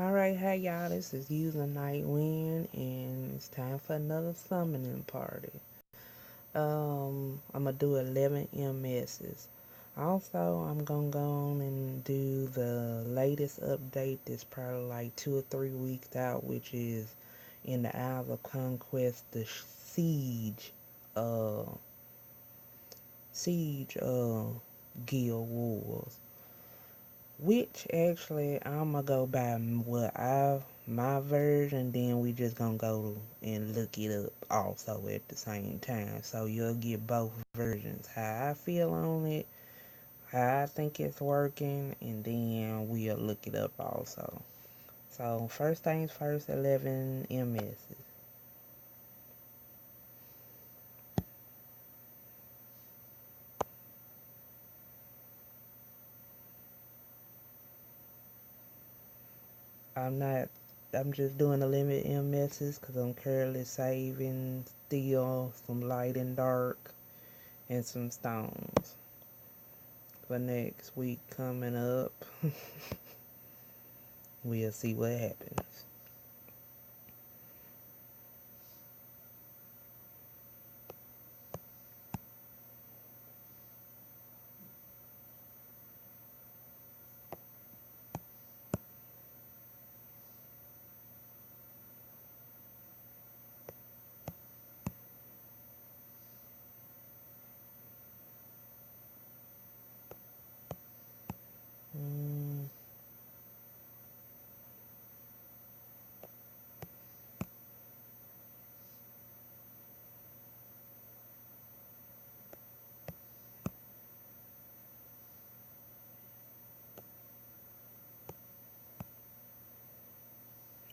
Alright, hey y'all, this is Using Night Wind, and it's time for another summoning party. I'm gonna do 11 MSs. Also, I'm gonna go on and do the latest update that's probably like 2 or 3 weeks out, which is in the Isles of Conquest, the Siege, uh, Siege Guild Wars. Which actually I'ma go by my version, then we just gonna go and look it up also at the same time. So you'll get both versions. How I feel on it, how I think it's working, and then we'll look it up also. So first things first, 11 MSs. I'm not I'm just doing the limit MSs because I'm currently saving steel, some light and dark, and some stones for next week coming up. We'll see what happens. Mm,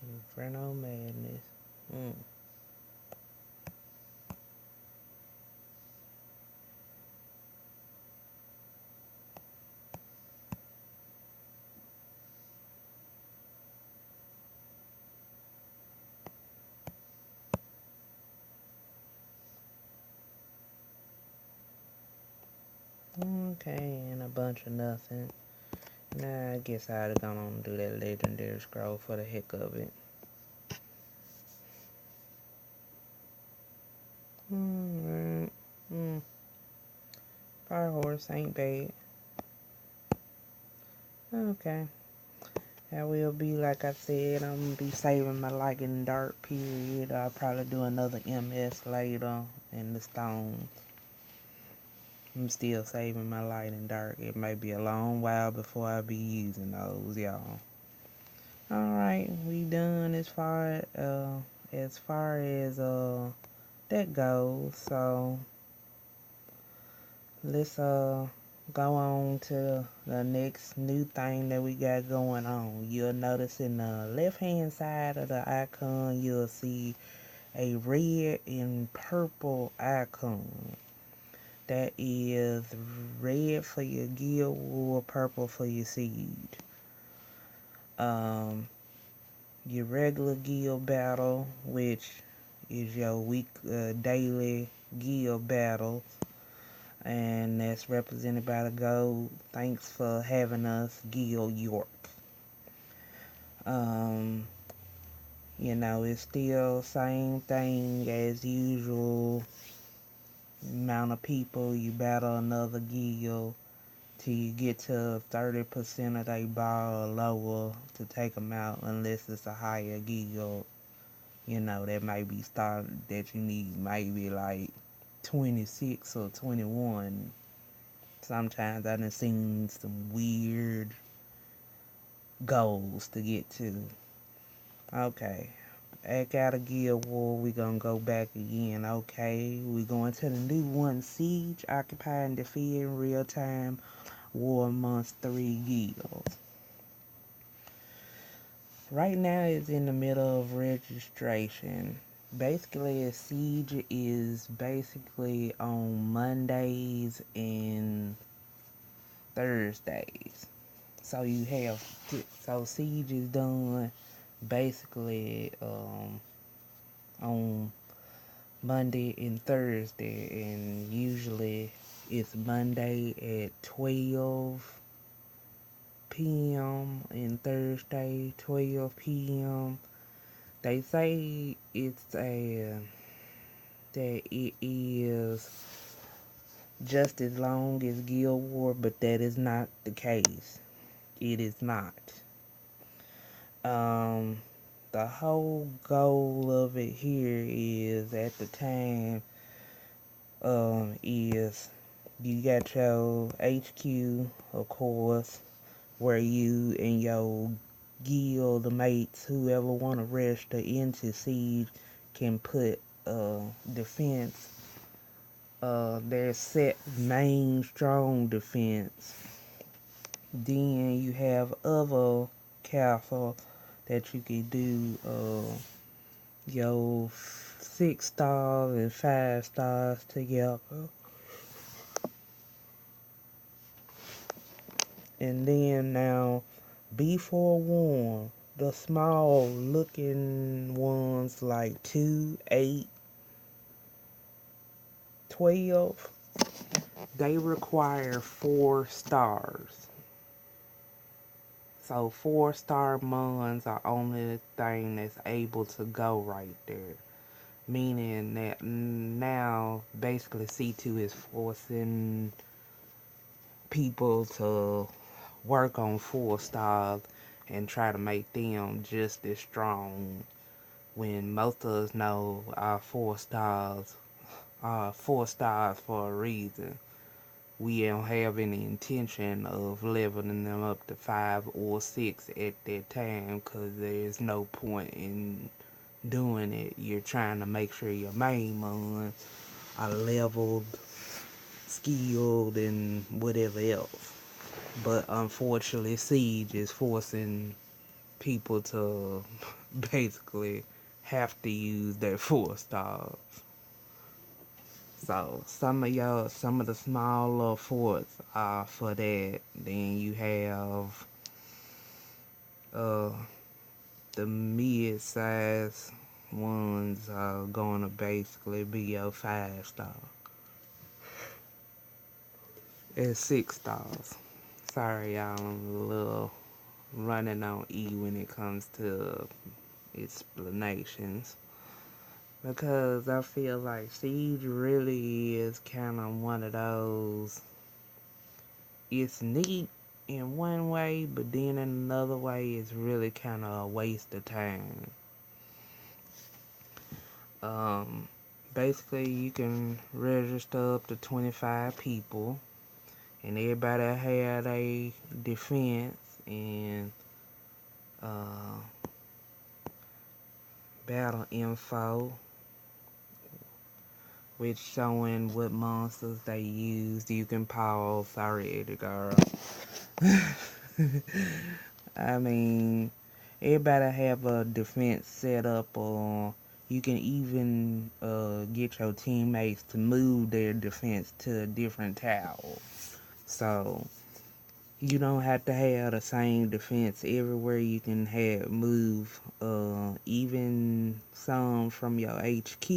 Inferno Madness. Mm. Okay, and a bunch of nothing. Nah, I guess I'd have gone on and do that legendary scroll for the heck of it. Right. Mm. Fire horse ain't bad. Okay. That will be, like I said, I'm gonna be saving my light and dark period. I'll probably do another MS later in the stones. I'm still saving my light and dark. It may be a long while before I be using those, y'all. Alright, we done as far as that goes. So let's go on to the next new thing that we got going on. You'll notice in the left hand side of the icon you'll see a red and purple icon. That is red for your guild war, purple for your seed. Your regular guild battle, which is your daily guild battle, and that's represented by the gold. Thanks for having us, Guild York. Um, it's still same thing as usual. Amount of people you battle another guild till you get to 30% of their bar or lower to take them out, unless it's a higher guild. That might be started that you need maybe like 26 or 21. Sometimes I done seen some weird goals to get to. Okay. Back out of Guild War, we gonna go back again. Okay. We going to the new one, Siege, occupy and defeat in real time war amongst 3 guilds. Right now it's in the middle of registration. Basically, a Siege is basically on Mondays and Thursdays. So so Siege is done basically on Monday and Thursday, and usually it's Monday at 12 p.m. and Thursday 12 p.m. They say that it is just as long as Guild War, but that is not the case. It is not. Um, the whole goal of it here is at the time is you got your HQ, of course, where you and your guild mates, whoever want to register into Siege, can put defense. Their set main strong defense. Then you have other castle that you can do your 6 stars and 5 stars together. And then now, be forewarned, the small looking ones like 2, 8, 12, they require 4 stars. So 4-star mons are only thing that's able to go right there. Meaning that now basically C2 is forcing people to work on 4 stars and try to make them just as strong, when most of us know our 4 stars are 4 stars for a reason. We don't have any intention of leveling them up to 5 or 6 at that time, because there's no point in doing it. You're trying to make sure your main ones are leveled, skilled, and whatever else. But unfortunately, Siege is forcing people to basically have to use their 4 stars. So some of the smaller forts are for that. Then you have uh the mid-size ones are gonna basically be your 5 star. It's 6 stars. Sorry, I'm a little running on E when it comes to explanations, because I feel like Siege really is kind of one of those. It's neat in one way, but then in another way, it's really kind of a waste of time. Um, Basically, you can register up to 25 people, and everybody have a defense and uh, battle info, which showing what monsters they use. You can pause. Sorry, Eddie girl. I mean, everybody have a defense set up, or you can even get your teammates to move their defense to a different tower. So you don't have to have the same defense everywhere. You can have move even some from your HQ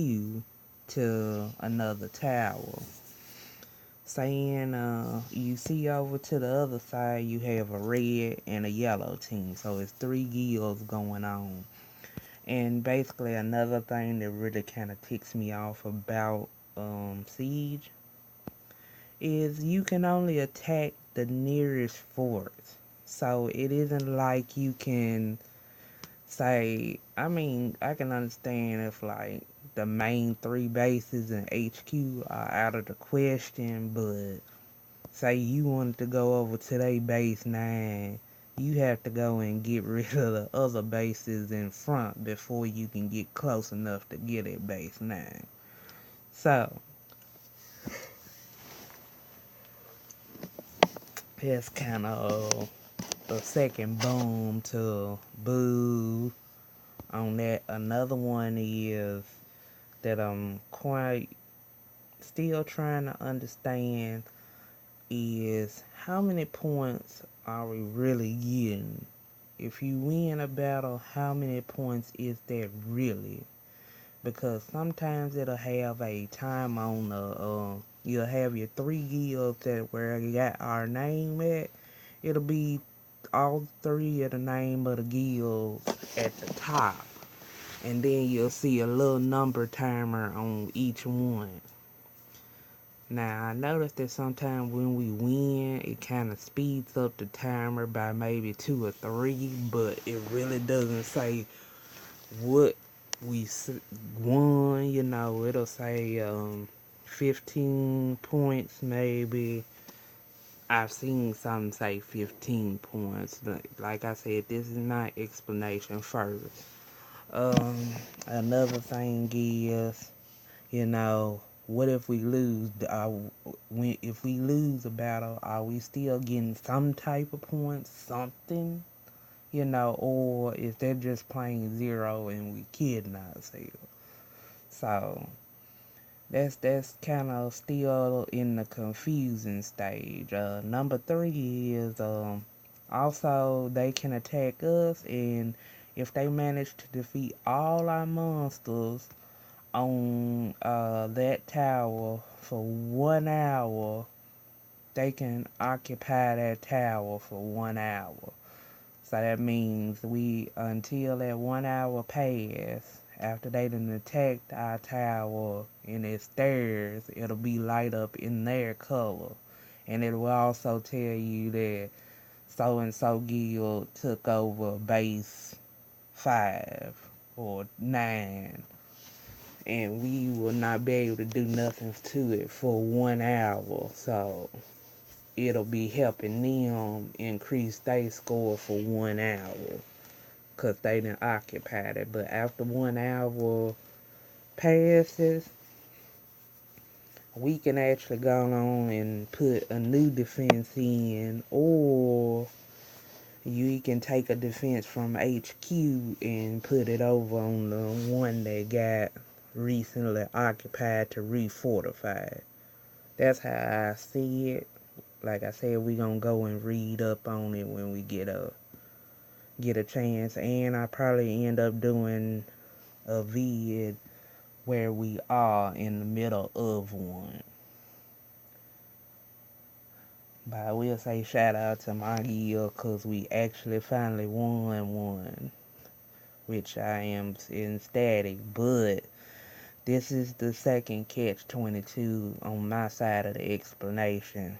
to another tower. Saying you see over to the other side, you have a red and a yellow team, so it's 3 guilds going on. And basically another thing that really kind of ticks me off about Siege is you can only attack the nearest fort. So it isn't like you can say, I mean, I can understand if like the main 3 bases and HQ are out of the question, but say you wanted to go over to their base 9, you have to go and get rid of the other bases in front before you can get close enough to get at base 9. So that's kind of the second boom to boo on that. Another one is that I'm quite still trying to understand is how many points are we really getting? If you win a battle, how many points is that really? Because sometimes it'll have a time on the you'll have your 3 guilds that where you got our name at. It'll be all three of the name of the guilds at the top. And then you'll see a little number timer on each one. Now, I noticed that sometimes when we win, it kind of speeds up the timer by maybe 2 or 3, but it really doesn't say what we won. You know, it'll say 15 points maybe. I've seen some say 15 points. Like I said, this is not explanation first. Another thing is, you know, what if we lose? If we lose a battle, are we still getting some type of points, something? You know, or is that just plain zero and we kidding ourselves? So that's kind of still in the confusing stage. Number 3 is also they can attack us, and if they manage to defeat all our monsters on that tower for 1 hour, they can occupy that tower for 1 hour. So that means until that 1 hour pass, after they done attacked our tower and its stairs, it'll be light up in their color. And it will also tell you that so and so guild took over base 5 or 9, and we will not be able to do nothing to it for 1 hour. So it'll be helping them increase their score for 1 hour, because they done occupied it. But after 1 hour passes, we can actually go on and put a new defense in, or you can take a defense from HQ and put it over on the one that got recently occupied to refortify it. That's how I see it. Like I said, we gonna go and read up on it when we get a chance, and I probably end up doing a vid where we are in the middle of one. But I will say shout out to my guild, because we actually finally won one, which I am ecstatic. But this is the second catch-22 on my side of the explanation.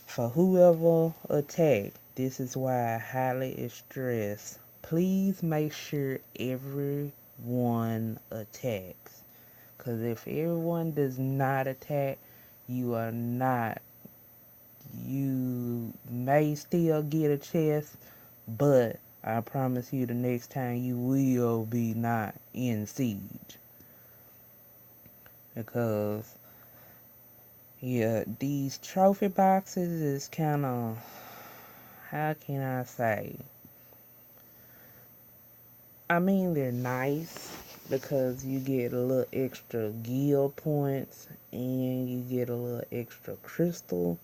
For whoever attacked, this is why I highly stress, please make sure everyone attacks. Because if everyone does not attack, you may still get a chest, but I promise you the next time you will be not in siege. Because yeah, these trophy boxes is kind of, how can I say? I mean, they're nice because you get a little extra guild points and you get a little extra crystal.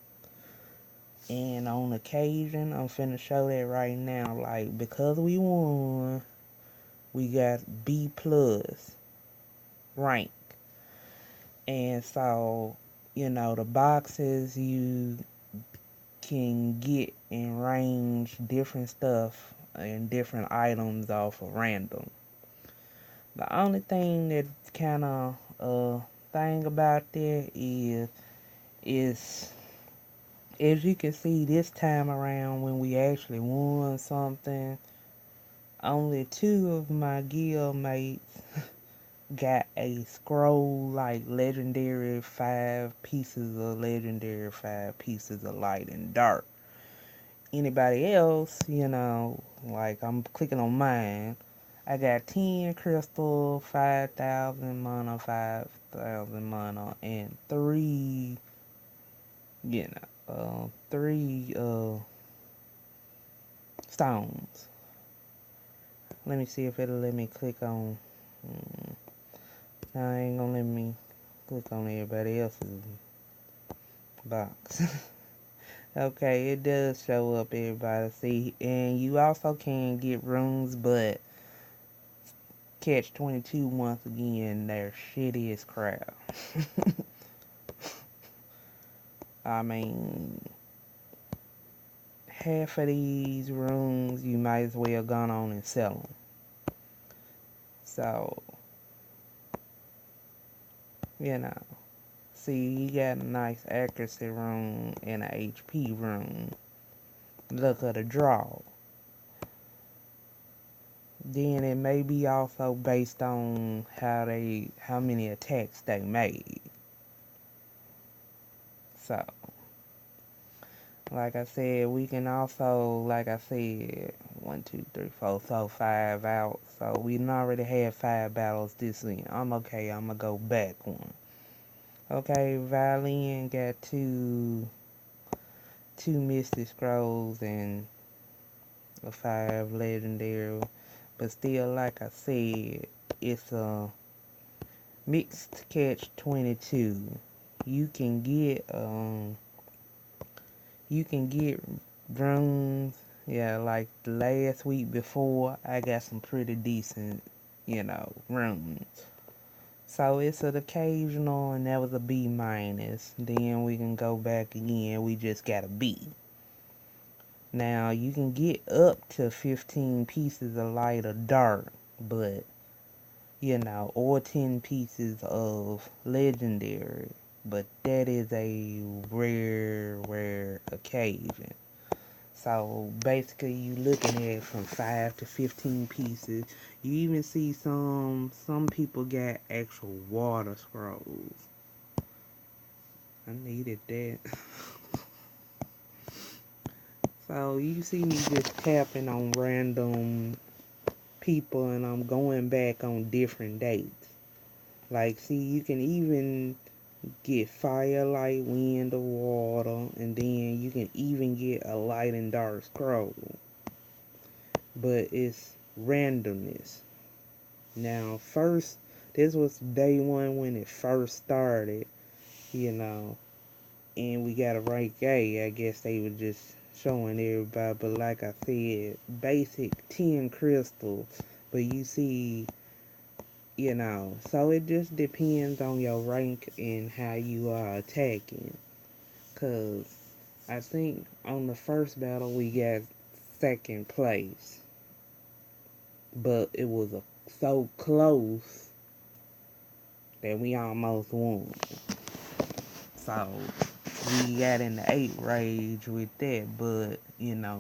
And on occasion, I'm finna show that right now. Like, because we won, we got B plus rank. And so, you know, the boxes you can get and range different stuff and different items off of random. The only thing that kind of thing about that is as you can see this time around when we actually won something, only 2 of my guild mates got a scroll, like legendary 5 pieces of legendary, 5 pieces of light and dark. Anybody else, you know, like I'm clicking on mine, I got 10 crystal, 5,000 mana, 5,000 mana, and 3, 3 stones. Let me see if it'll let me click on. No, it ain't gonna let me click on everybody else's box. Okay, it does show up, everybody. See, and you also can get rooms, but catch-22 once again, they're shitty as crap. I mean, half of these rooms, you might as well go on and sell them. So, you know, see, you got a nice accuracy room and a HP room. Look at the draw. Then it may be also based on how many attacks they made. So, like I said, we can also, like I said, 1, 2, 3, 4, so 5 out. So we already had 5 battles this week. I'm okay. I'm gonna go back one. Okay, Valiant got two Mystic Scrolls and a 5 legendary. But still, like I said, it's a mixed catch 22. You can get rooms. Yeah, like the last week before, I got some pretty decent, rooms. So it's an occasional, and that was a B minus. Then we can go back again. We just got a B. Now you can get up to 15 pieces of light or dark, but or 10 pieces of legendary. But that is a rare occasion. So basically you looking at from 5 to 15 pieces. You even see some people got actual water scrolls. I needed that. So you see me just tapping on random people, and I'm going back on different dates. Like, see, you can even get firelight, wind, or water, and then you can even get a light and dark scroll. But it's randomness. Now, first, this was day one when it first started, and we got a rank A. I guess they were just showing everybody, but like I said, basic 10 crystals, but you see, so it just depends on your rank and how you are attacking. Cause I think on the first battle we got second place, but it was so close that we almost won. So we got in the 8 rage with that, but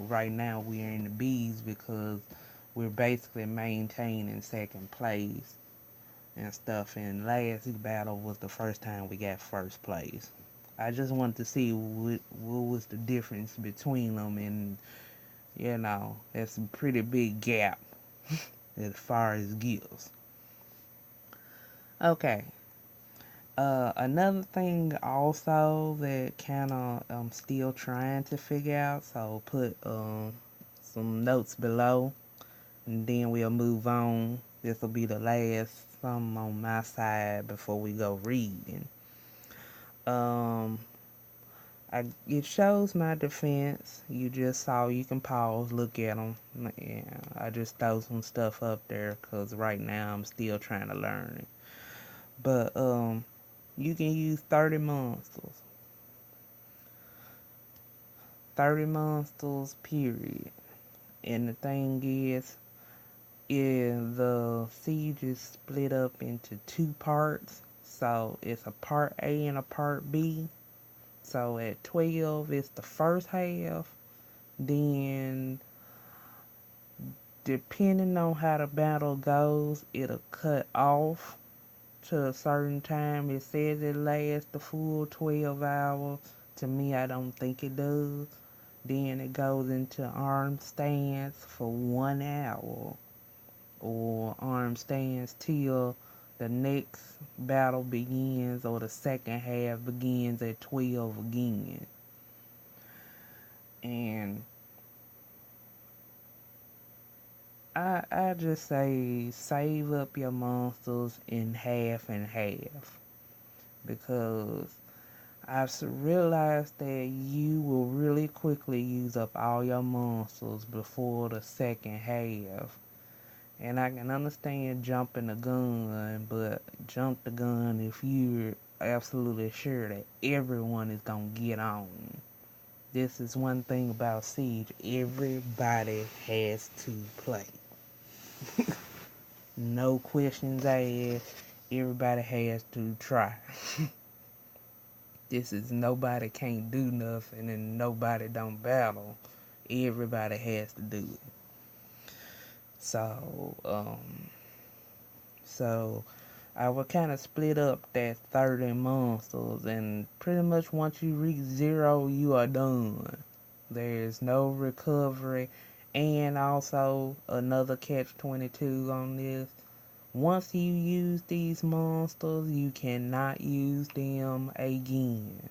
right now we're in the B's because we're basically maintaining second place and stuff. And last battle was the first time we got first place. I just wanted to see what was the difference between them, and that's a pretty big gap as far as gills. Okay. Another thing also that kind of I'm still trying to figure out, so put some notes below, and then we'll move on. This will be the last something on my side before we go reading. It shows my defense. You just saw, you can pause, look at them. Yeah, I just throw some stuff up there because right now I'm still trying to learn it. But you can use 30 monsters. 30 monsters, period. And the thing is the siege is split up into 2 parts. So it's a part A and a part B. So at 12, it's the first half. Then, depending on how the battle goes, it'll cut off to a certain time. It says it lasts the full 12 hours. To me, I don't think it does. Then it goes into arm stance for 1 hour, or arm stance till the next battle begins, or the second half begins at 12 again. And I just say save up your monsters in half and half, because I've realized that you will really quickly use up all your monsters before the second half. And I can understand jumping the gun, but jump the gun if you're absolutely sure that everyone is going to get on. This is one thing about Siege. Everybody has to play. No questions asked. Everybody has to try. This is nobody can't do nothing and nobody don't battle. Everybody has to do it. So I would kind of split up that 30 monsters, and pretty much once you reach 0, you are done. There's no recovery, and also another catch-22 on this. Once you use these monsters, you cannot use them again.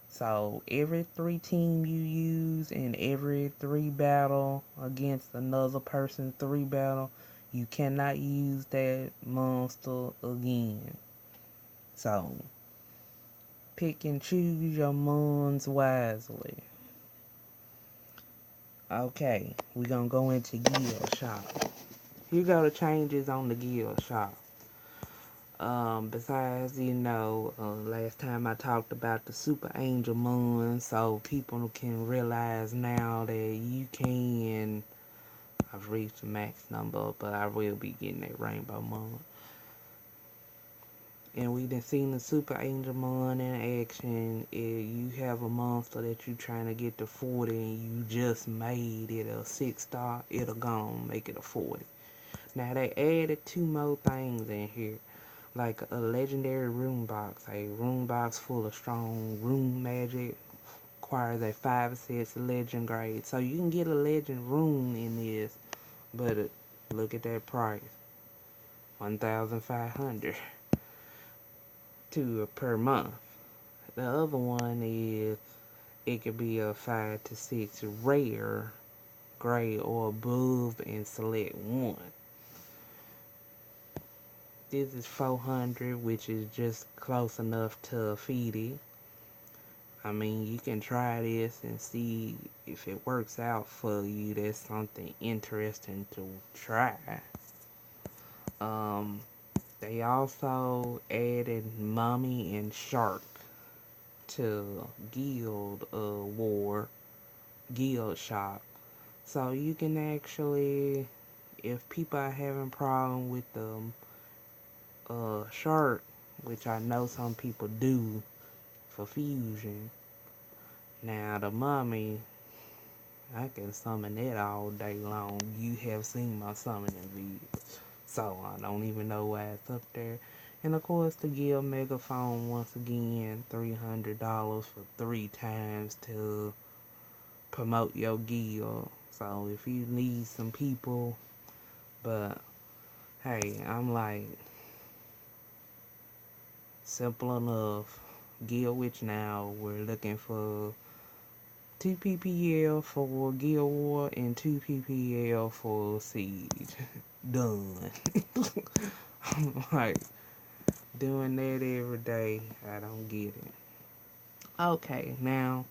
So every 3 team you use and every 3 battle against another person 3 battle, you cannot use that monster again. So pick and choose your mons wisely. Okay, we're gonna go into guild shop. Here go the changes on the guild shop. Besides, last time I talked about the Super Angel Moon, so people can realize now that you can. I've reached the max number, but I will be getting that Rainbow Moon. And we done seen the Super Angel Moon in action. If you have a monster that you trying to get to 40 and you just made it a 6-star, it'll go make it a 40. Now they added 2 more things in here. Like a legendary rune box. A rune box full of strong rune magic requires a 5/6 legend grade. So you can get a legend rune in this, but look at that price. 1,500 per month. The other one is it could be a 5 to 6 rare grade or above and select one. This is 400, which is just close enough to Feedy. I mean, you can try this and see if it works out for you. That's something interesting to try. They also added Mummy and Shark to Guild Shop. So you can actually, if people are having problem with the shark, which I know some people do for fusion. Now the mummy, I can summon it all day long. You have seen my summoning videos, so I don't even know why it's up there. And of course the guild megaphone, once again, $300 for 3 times to promote your guild. So if you need some people, but hey, I'm like, simple enough. Guild Witch now, we're looking for 2 PPL for Guild War and 2 PPL for Siege. Done. I'm like, doing that every day, I don't get it. Okay, now,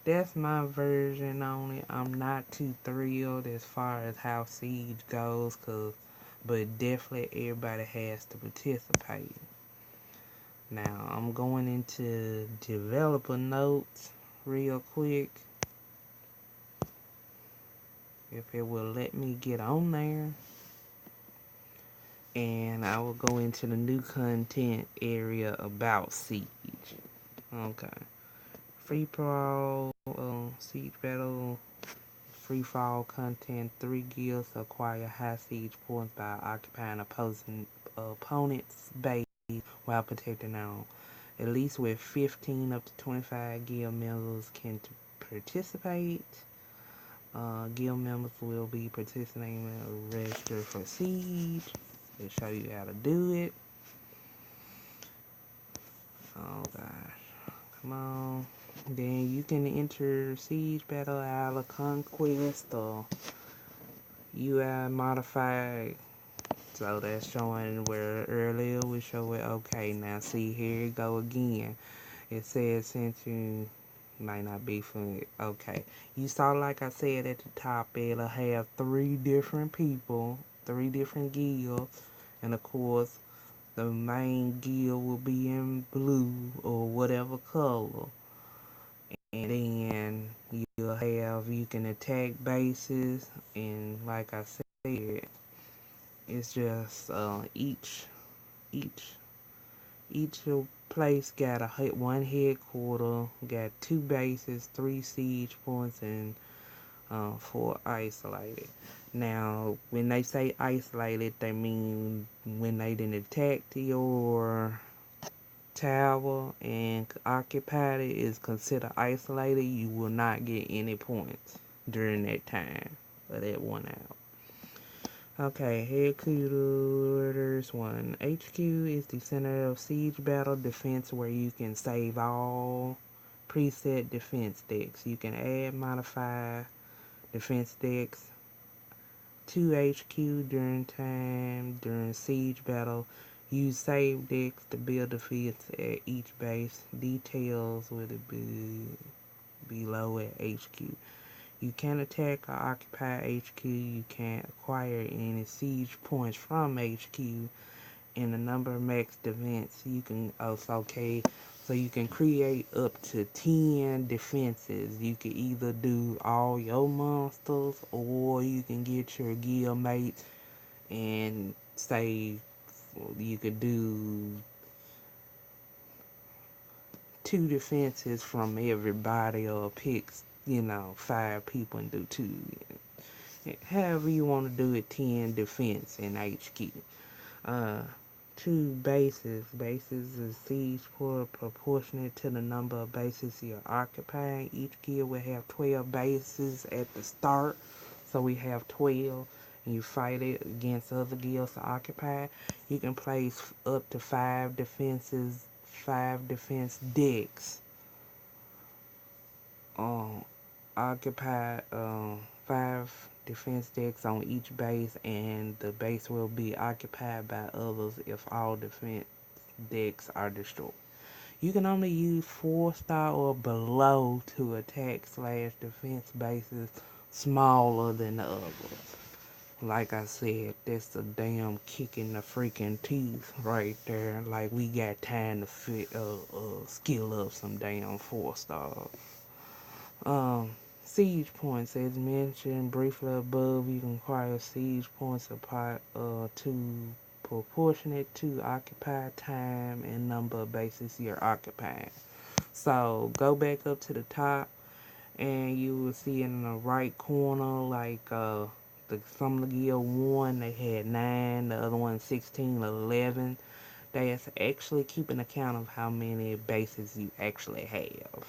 that's my version on it. I'm not too thrilled as far as how Siege goes, but definitely everybody has to participate. Now, I'm going into developer notes real quick. If it will let me get on there. And I will go into the new content area about Siege. Okay. Free Pro, Siege Battle, Free Fall content, 3 guilds acquire high Siege points by occupying opponent's base while protecting their own. At least with 15 up to 25 guild members can participate. Guild members will be participating in register for Siege. They show you how to do it. Oh gosh, come on. Then you can enter Siege Battle out of Conquest or UI modified. So that's showing where earlier we show it. Okay, now see, here it go again. It says since you might not be for okay. You saw, like I said at the top, it'll have 3 different people, 3 different guilds, and of course the main guild will be in blue or whatever color. And then you can attack bases, and like I said, it's just each each place got one headquarter, got 2 bases, 3 siege points, and 4 isolated. Now, when they say isolated, they mean when they didn't attack your tower and occupied it is considered isolated. You will not get any points during that time of that 1 hour. Okay, headquarters 1. HQ is the center of siege battle defense where you can save all preset defense decks. You can add, modify defense decks to HQ during siege battle. Use save decks to build defense at each base. Details will be below at HQ. You can attack or occupy HQ. You can't acquire any siege points from HQ. And the number of max defense you can also so you can create up to 10 defenses. You can either do all your monsters or you can get your guild mates and say you could do 2 defenses from everybody, or pick 5 people and do 2. However you want to do it, 10 defense in HQ. Uh, 2 bases. Bases is siege port proportionate to the number of bases you're occupying. Each guild will have 12 bases at the start. So we have 12, and you fight it against other guilds to occupy. You can place up to 5 defenses, 5 defense decks. Occupy 5 defense decks on each base, and the base will be occupied by others if all defense decks are destroyed. You can only use 4-star or below to attack / defense bases smaller than the others. Like I said, that's a damn kick in the freaking teeth right there. Like, we got time to skill up some damn 4-stars. Siege points, as mentioned briefly above, you can acquire siege points to proportionate to occupied time and number of bases you're occupying. So go back up to the top, and you will see in the right corner, like some of the guild 1, they had 9, the other one 16, 11. That's actually keeping account of how many bases you actually have.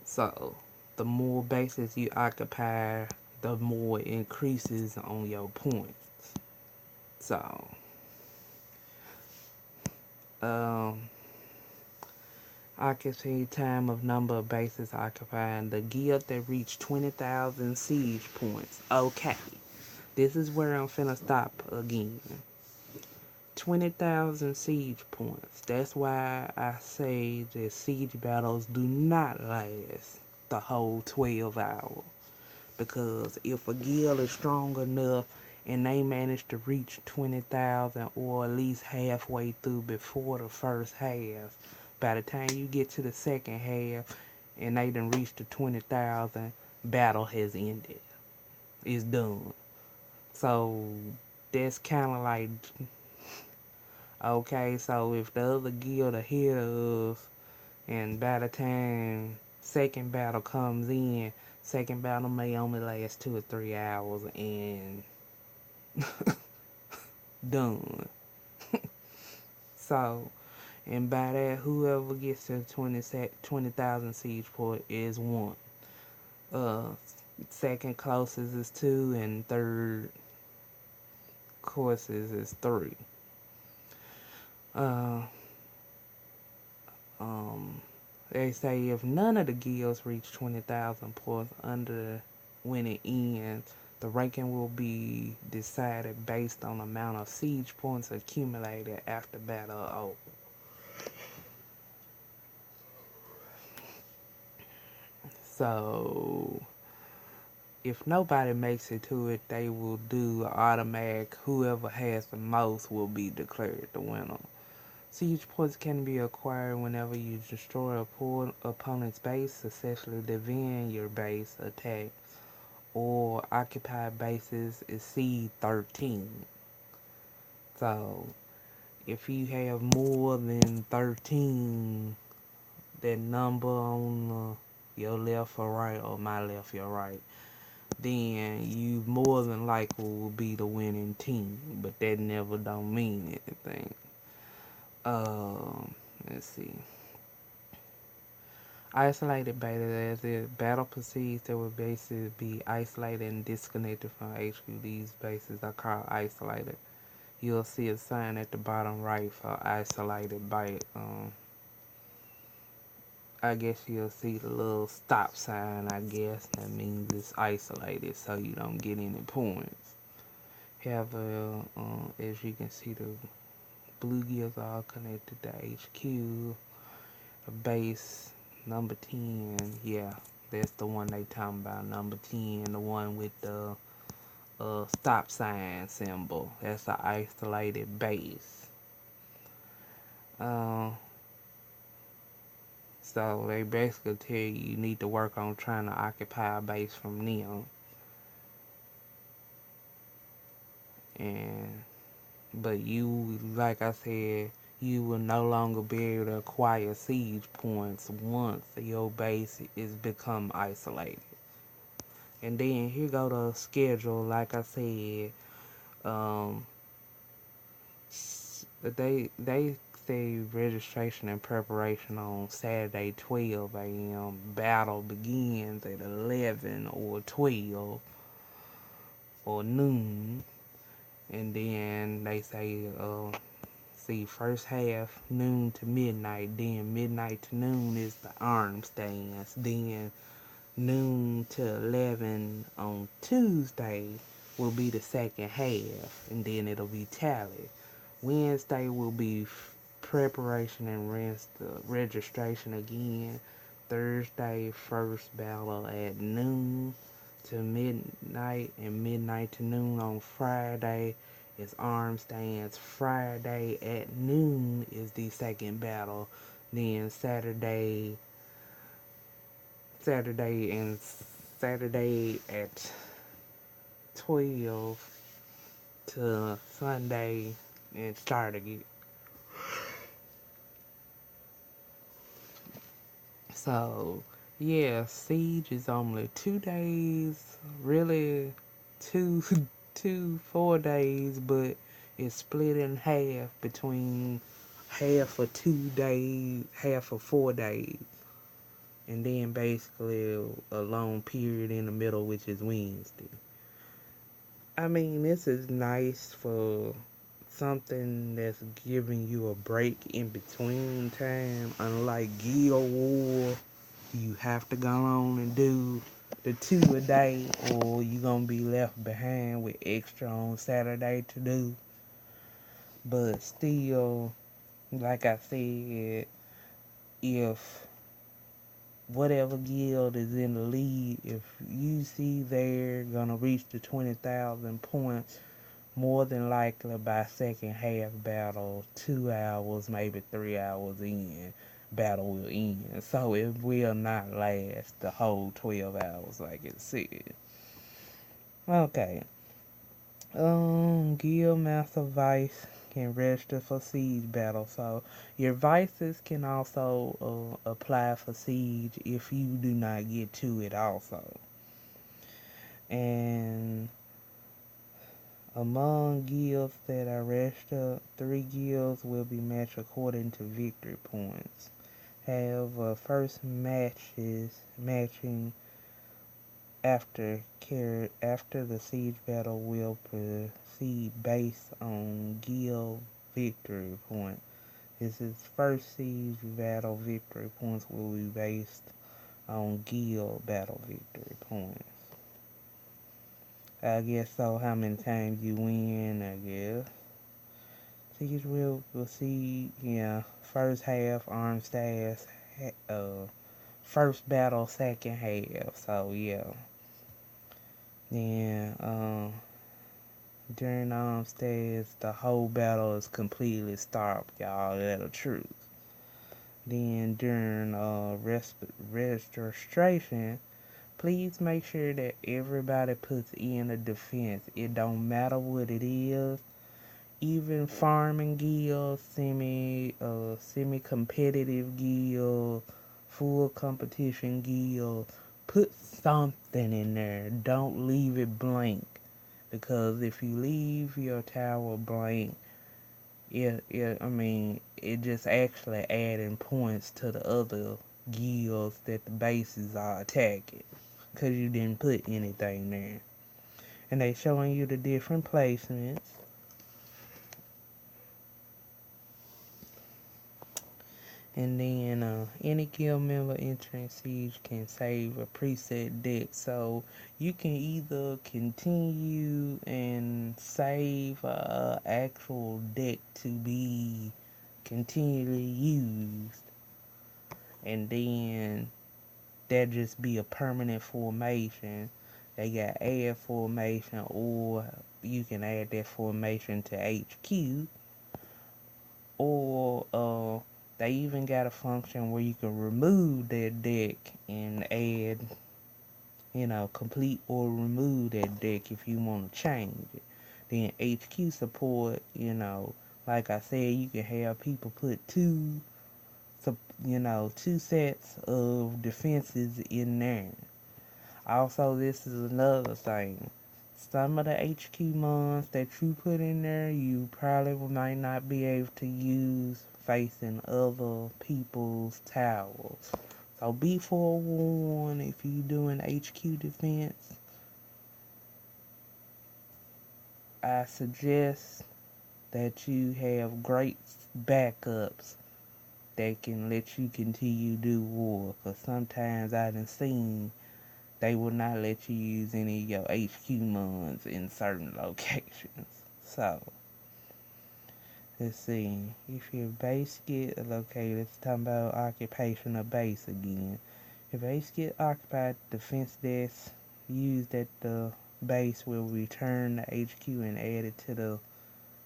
So, the more bases you occupy, the more it increases on your points. So, occupancy time of number of bases occupied. The guild that reached 20,000 siege points. Okay, this is where I'm finna stop again. 20,000 siege points. That's why I say that siege battles do not last the whole 12 hours. Because if a guild is strong enough and they manage to reach 20,000 or at least halfway through before the first half, by the time you get to the second half and they done reached the 20,000, battle has ended. It's done. So that's kind of like, okay, so if the other guild ahead of us, and by the time second battle comes in, second battle may only last 2 or 3 hours and done. So, and by that, whoever gets to 20,000 siege point is 1. Second closest is 2, and third closest is 3. They say if none of the guilds reach 20,000 points under when it ends, the ranking will be decided based on the amount of siege points accumulated after battle over. So, if nobody makes it to it, they will do automatic. Whoever has the most will be declared the winner. Siege points can be acquired whenever you destroy a poor opponent's base, successfully defend your base attack, or occupied bases exceed 13. So, if you have more than 13, that number on your left or right, or my left, your right, then you more than likely will be the winning team. But that never don't mean anything. Let's see. Isolated beta, as the battle proceeds, there will bases be isolated and disconnected from HQ. These bases are called isolated. You'll see a sign at the bottom right for isolated bite. I guess you'll see the little stop sign, I guess. That means it's isolated so you don't get any points. However, as you can see, the blue gears are all connected to HQ. The base, number 10, yeah, that's the one they talking about. Number 10, the one with the stop sign symbol. That's an isolated base. So they basically tell you need to work on trying to occupy a base from them. But you, like I said, you will no longer be able to acquire siege points once your base is become isolated. And then here go the schedule. Like I said, they say registration and preparation on Saturday 12 a.m. Battle begins at 11 or 12 or noon. And then they say, see, first half noon to midnight. Then midnight to noon is the arm stance. Then noon to 11 on Tuesday will be the second half, and then it'll be tally. Wednesday will be preparation and registration again. Thursday, first battle at noon to midnight, and midnight to noon on Friday is arm stance. Friday at noon is the second battle. Then Saturday at 12 to Sunday and start again. So, yeah, Siege is only 2 days, really 4 days, but it's split in half between half of 2 days, half of 4 days, and then basically a long period in the middle, which is Wednesday. I mean, this is nice for something that's giving you a break in between time. Unlike Guild War, you have to go on and do the 2 a day, or you're gonna be left behind with extra on Saturday to do. But still, like I said, if whatever guild is in the lead, if you see they're gonna reach the 20,000 points, more than likely by second half battle, 2 hours, maybe 3 hours in, battle will end. So it will not last the whole 12 hours like it said. Okay. Guild Master Vice can register for Siege battle. So your vices can also apply for Siege if you do not get to it also. And among guilds that are registered, 3 guilds will be matched according to victory points. However, first matching after the siege battle will proceed based on guild victory point. This is first siege battle victory points will be based on guild battle victory points. I guess so. How many times you win, I guess. Siege will see, yeah. First half, arm stats, first battle, second half. So, yeah. Then, During stage, the whole battle is completely stopped, y'all. That's the truth. Then during registration, please make sure that everybody puts in a defense. It don't matter what it is. Even farming guilds, semi competitive guilds, full competition guilds, put something in there. Don't leave it blank. Because if you leave your tower blank, it just actually adding points to the other guilds that the bases are attacking. Because you didn't put anything there. And they showing you the different placements. And then any guild member entering Siege can save a preset deck. So you can either continue and save a actual deck to be continually used. And then that just be a permanent formation. They got add formation, or you can add that formation to HQ. Or they even got a function where you can remove that deck and add, complete or remove that deck if you want to change it. Then HQ support, like I said, you can have people put two sets of defenses in there. Also, this is another thing. Some of the HQ mons that you put in there, you probably might not be able to use facing other people's towers. So be forewarned if you doing HQ defense. I suggest that you have great backups that can let you continue to do war. Because sometimes I done seen they will not let you use any of your HQ mons in certain locations. So, let's see. If your base get located, let's talk about occupation of base again. If base get occupied, defense decks used at the base will return the HQ and add it to the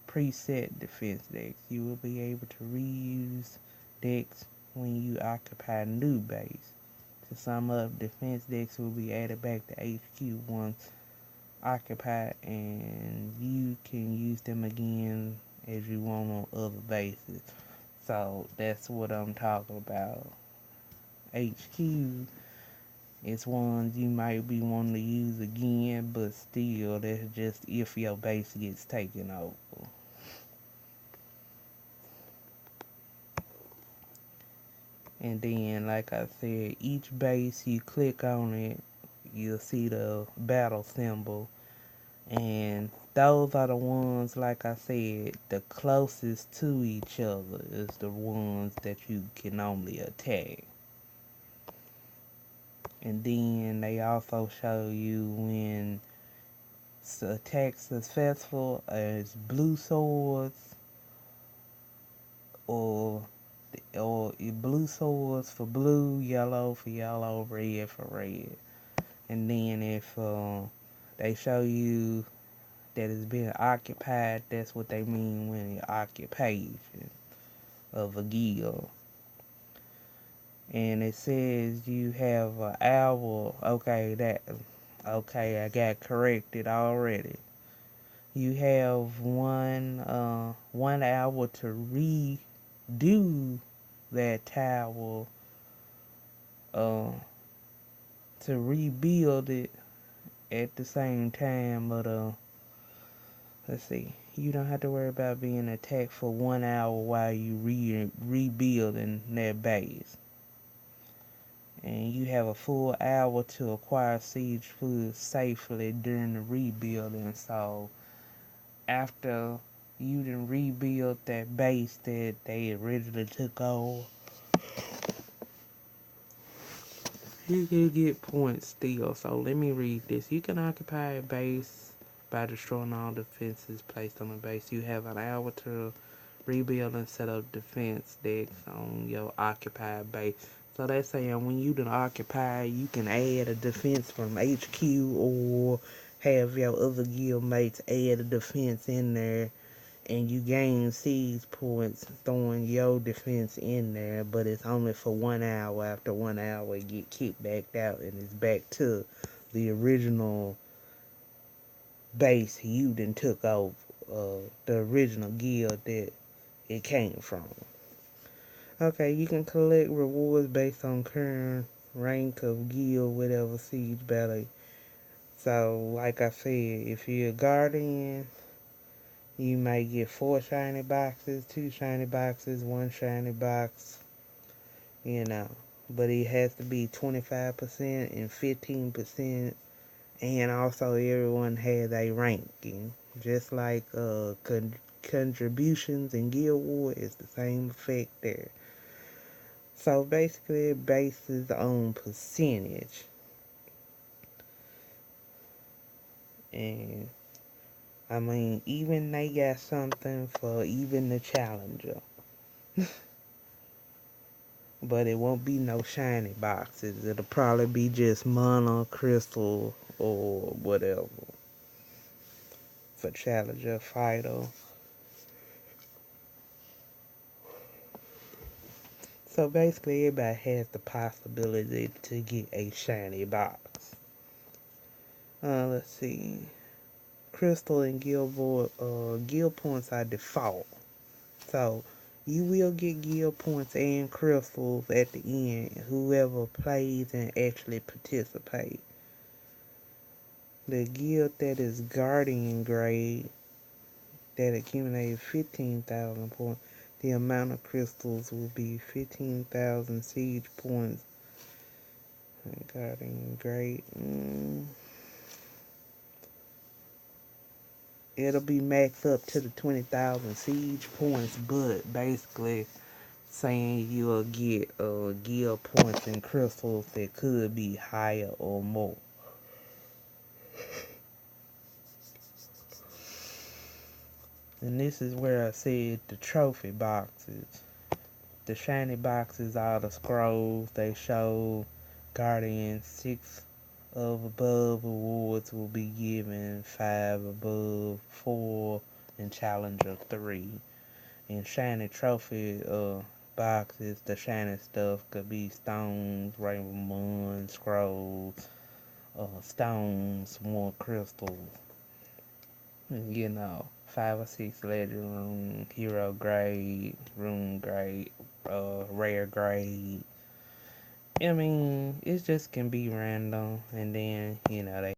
preset defense decks. You will be able to reuse decks when you occupy a new base. To sum up, defense decks will be added back to HQ once occupied, and you can use them again as you want on other bases. So that's what I'm talking about. HQ is ones you might be wanting to use again, but still, that's just if your base gets taken over. And then, like I said, each base you click on it, you'll see the battle symbol. And those are the ones, like I said, the closest to each other is the ones that you can only attack. And then they also show you when attack successful as blue swords or blue swords for blue, yellow for yellow, red for red. And then if they show you that it's been occupied, that's what they mean when it's occupation of a guild. And it says you have an hour. Okay, I got corrected already. You have 1 hour to redo that tower, to rebuild it at the same time. But let's see. You don't have to worry about being attacked for 1 hour while you rebuilding that base. And you have a full hour to acquire siege food safely during the rebuilding. So after you done rebuild that base that they originally took over, you can get points still. So let me read this. You can occupy a base by destroying all defenses placed on the base. You have an hour to rebuild and set up defense decks on your occupied base. So that's saying when you done occupy, you can add a defense from HQ or have your other guild mates add a defense in there, and you gain siege points throwing your defense in there, but it's only for 1 hour. After 1 hour, it get kicked back out, and it's back to the original base you done took over, the original guild that it came from. Okay, you can collect rewards based on current rank of guild, whatever siege battle. So, like I said, if you're a guardian, you may get 4 shiny boxes, 2 shiny boxes, 1 shiny box, you know. But it has to be 25% and 15%, and also everyone has a ranking. Just like contributions in Guild War, it's the same effect there. So basically it bases on percentage. And I mean, even they got something for even the challenger. But it won't be no shiny boxes. It'll probably be just mono, crystal, or whatever for challenger, fighter. So basically everybody has the possibility to get a shiny box. Let's see. Crystal and guild points are default. So you will get guild points and crystals at the end, whoever plays and actually participate. The guild that is guardian grade that accumulated 15,000 points, the amount of crystals will be 15,000 siege points. Guardian grade. It'll be maxed up to the 20,000 siege points, but basically saying you'll get guild points and crystals that could be higher or more. And this is where I said the trophy boxes. The shiny boxes are the scrolls. They show Guardian 6 of above awards will be given, 5 above, 4, and Challenger 3. And shiny trophy boxes, the shiny stuff could be stones, rainbow moon, scrolls, stones, more crystals. You know, 5 or 6 legend rune, hero grade, rune grade, rare grade. I mean, it just can be random, and then, you know, they